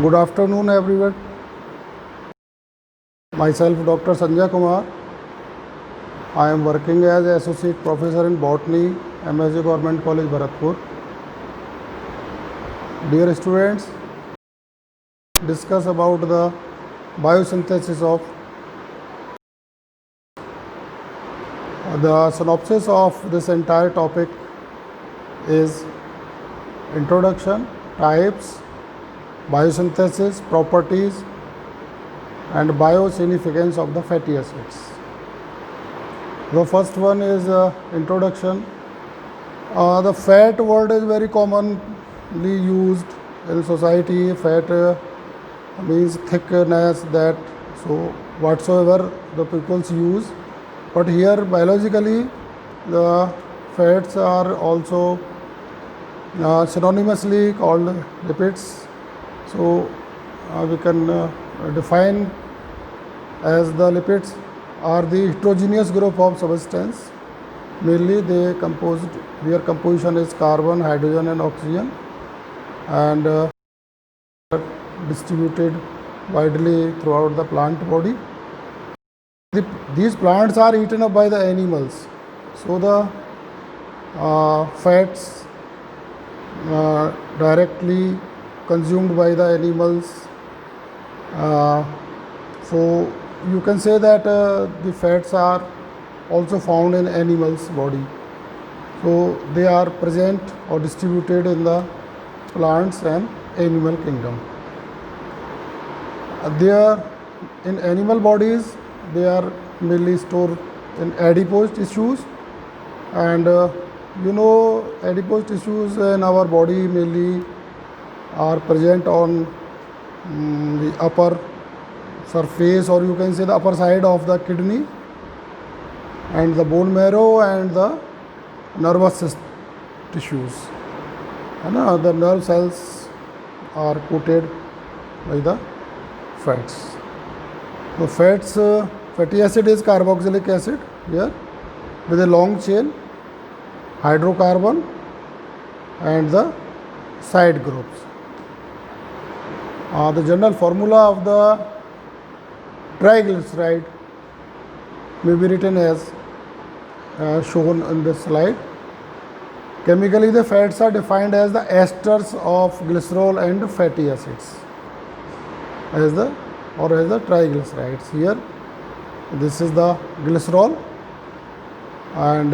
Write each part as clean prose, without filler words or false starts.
Good afternoon, everyone. Myself, Dr. Sanjay Kumar. I am working as Associate Professor in Botany, MSG Government College, Bharatpur. Dear students, discuss about the biosynthesis of the synopsis of this entire topic is introduction, types, biosynthesis, properties, and biosignificance of the fatty acids. The first one is introduction. The fat word is very commonly used in society. Fat means thickness, that, so whatsoever the peoples use. But here biologically the fats are also synonymously called lipids. So we can define as the lipids are the heterogeneous group of substance. Mainly their composition is carbon, hydrogen and oxygen, and distributed widely throughout the plant body. These plants are eaten up by the animals, so the fats directly consumed by the animals. So you can say that the fats are also found in animals' body. So they are present or distributed in the plants and animal kingdom. They are in animal bodies. They are mainly stored in adipose tissues, and adipose tissues in our body mainly are present on the upper surface, or you can say the upper side of the kidney, and the bone marrow and the nervous tissues. And the nerve cells are coated by the fats. The fatty acid is carboxylic acid here with a long chain, hydrocarbon and the side groups. The general formula of the triglyceride may be written as shown in this slide. Chemically, the fats are defined as the esters of glycerol and fatty acids as the triglycerides. Here this is the glycerol, and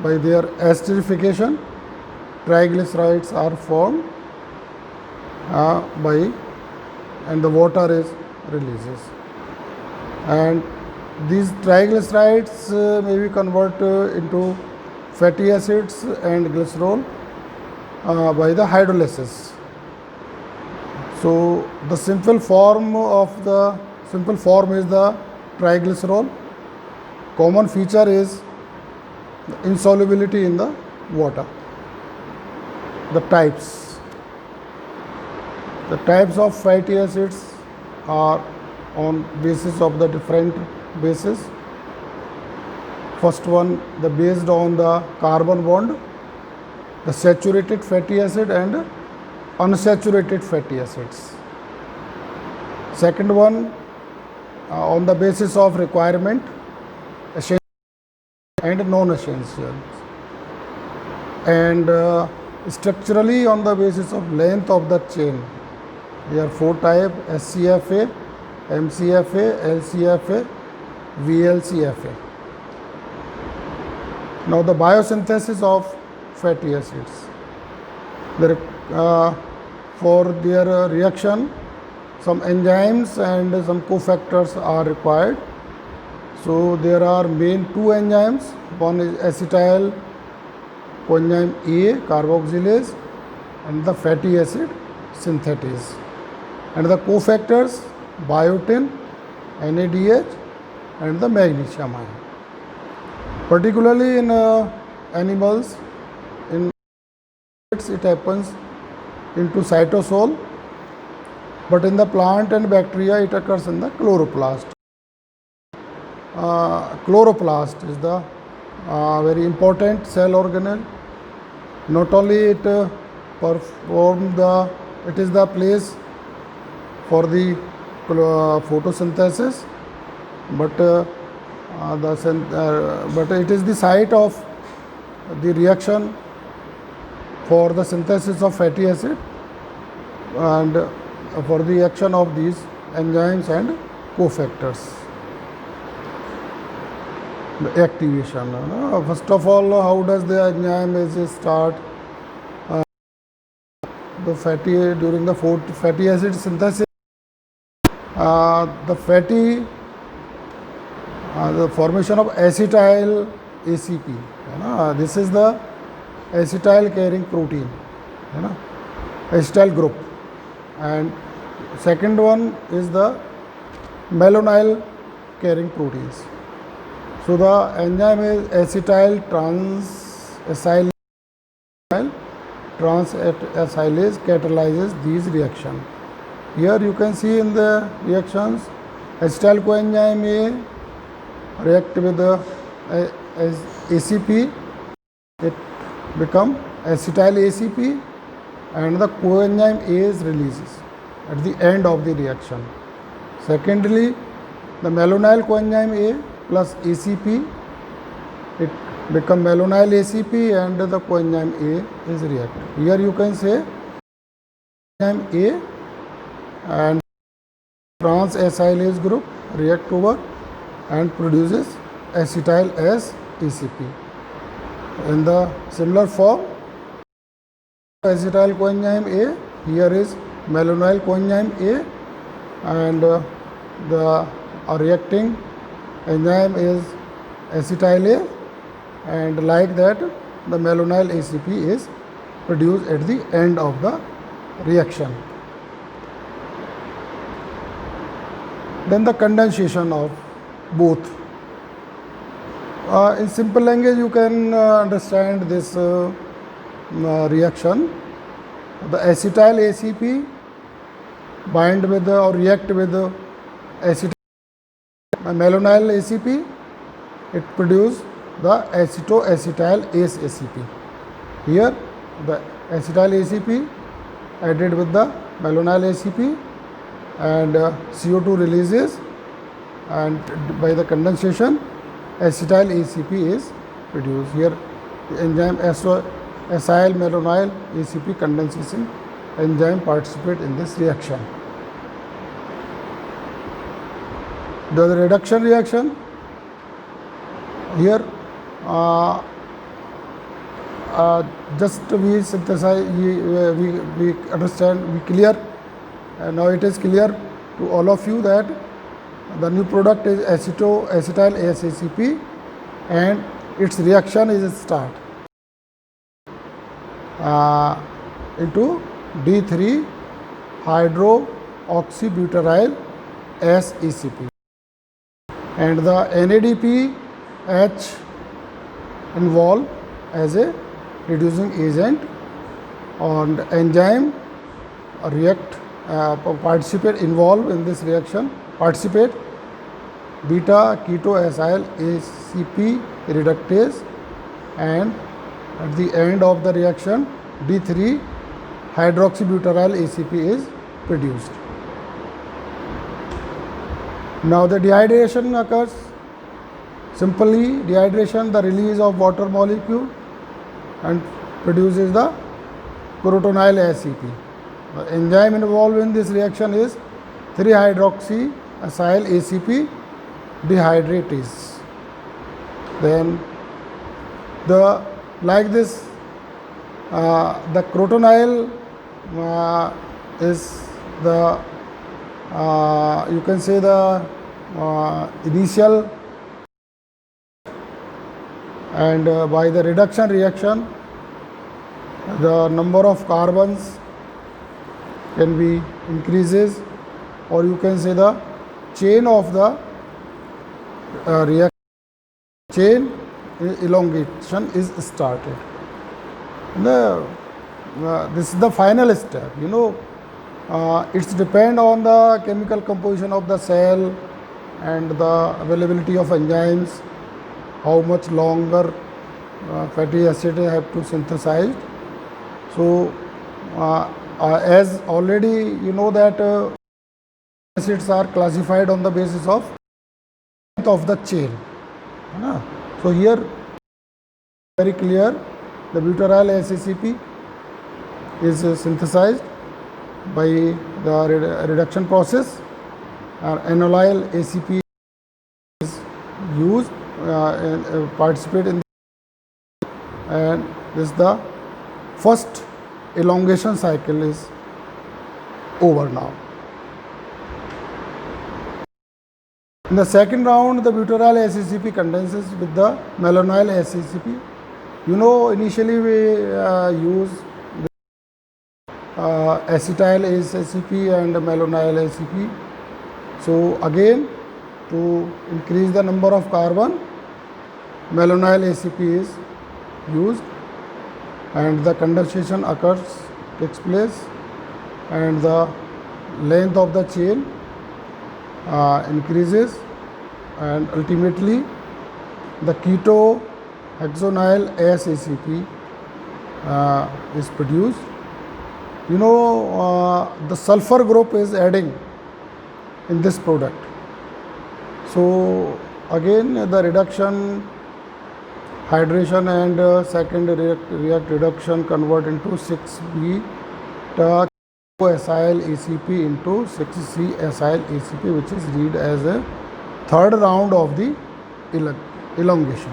by their esterification triglycerides are formed and the water is releases, and these triglycerides may be converted into fatty acids and glycerol by the hydrolysis. So the simple form is the triglycerol. Common feature is the insolubility in the water. The types of fatty acids are on basis of the different bases. First one, based on the carbon bond, the saturated fatty acid and unsaturated fatty acids. Second one, on the basis of requirement, essential and non-essential, and structurally on the basis of length of the chain. There are four types: SCFA, MCFA, LCFA, VLCFA. Now the biosynthesis of fatty acids. For their reaction, some enzymes and some cofactors are required. So there are main two enzymes. One is acetyl coenzyme A, carboxylase, and the fatty acid synthetase. And the cofactors, biotin, NADH, and the magnesium ion. Particularly in animals, in it happens into cytosol, but in the plant and bacteria it occurs in the chloroplast. Chloroplast is the very important cell organelle. Not only it is the place for the photosynthesis, but but it is the site of the reaction for the synthesis of fatty acid and for the action of these enzymes and cofactors. The activation. First of all, how does the enzyme is start? The during the fatty acid synthesis, the formation of acetyl ACP. This is the acetyl carrying protein, acetyl group, and second one is the malonyl carrying proteins. So the enzyme is acetyl transacylase catalyzes these reactions. Here you can see in the reactions, acetyl coenzyme A react with the ACP, it become acetyl ACP, and the coenzyme A is releases at the end of the reaction. Secondly, the malonyl coenzyme A plus ACP, it become malonyl ACP and the coenzyme A is react. Here you can say coenzyme A and trans-acylase group react over and produces acetyl as ACP. In the similar form, acetyl coenzyme A, here is malonyl coenzyme A, and the reacting enzyme is acetyl A, and like that the malonyl ACP is produced at the end of the reaction. Then the condensation of both. In simple language you can understand this reaction. The acetyl ACP bind with or react with acetyl malonyl ACP, it produce the acetoacetyl ACE ACP. Here the acetyl ACP added with the malonyl ACP and CO2 releases, and by the condensation acetyl ACP is produced. Here the enzyme acyl malonyl ACP condensation enzyme participate in this reaction. The reduction reaction, here just we synthesize, we understand, we clear, and now it is clear to all of you that the new product is acetyl ACP and its reaction is start into D3 hydroxybutyryl SACP, and the NADPH involved as a reducing agent, and enzyme react involved in this reaction, participate beta ketoacyl ACP reductase, and at the end of the reaction D3 hydroxybutyryl ACP is produced. Now the dehydration occurs. Simply dehydration, the release of water molecule and produces the crotonyl ACP. The enzyme involved in this reaction is 3-hydroxyacyl ACP dehydratase. Then the crotonyl is the you can say the initial, and by the reduction reaction the number of carbons can be increases, or you can say the chain of the reaction chain elongation is started. This is the final step. It's depend on the chemical composition of the cell and the availability of enzymes, how much longer fatty acid have to synthesize. So as already you know that acids are classified on the basis of length of the chain, है ना? So here very clear, the butyryl ACCP is synthesized by the reduction process, and enoyl ACP is used participate in, and this the first elongation cycle is over now. In the second round, the butyryl ACCP condenses with the malonyl ACCP. You know, initially we use acetyl ACCP and malonyl ACP. So again, to increase the number of carbon, malonyl ACP is used, and the condensation takes place, and the length of the chain increases, and ultimately the ketohexonyl ACCP is produced. You know, the sulfur group is adding in this product. So again, the reduction, hydration, and second react reduction convert into 6-beta acyl ACP into 6C acyl ACP, which is read as a third round of the elongation.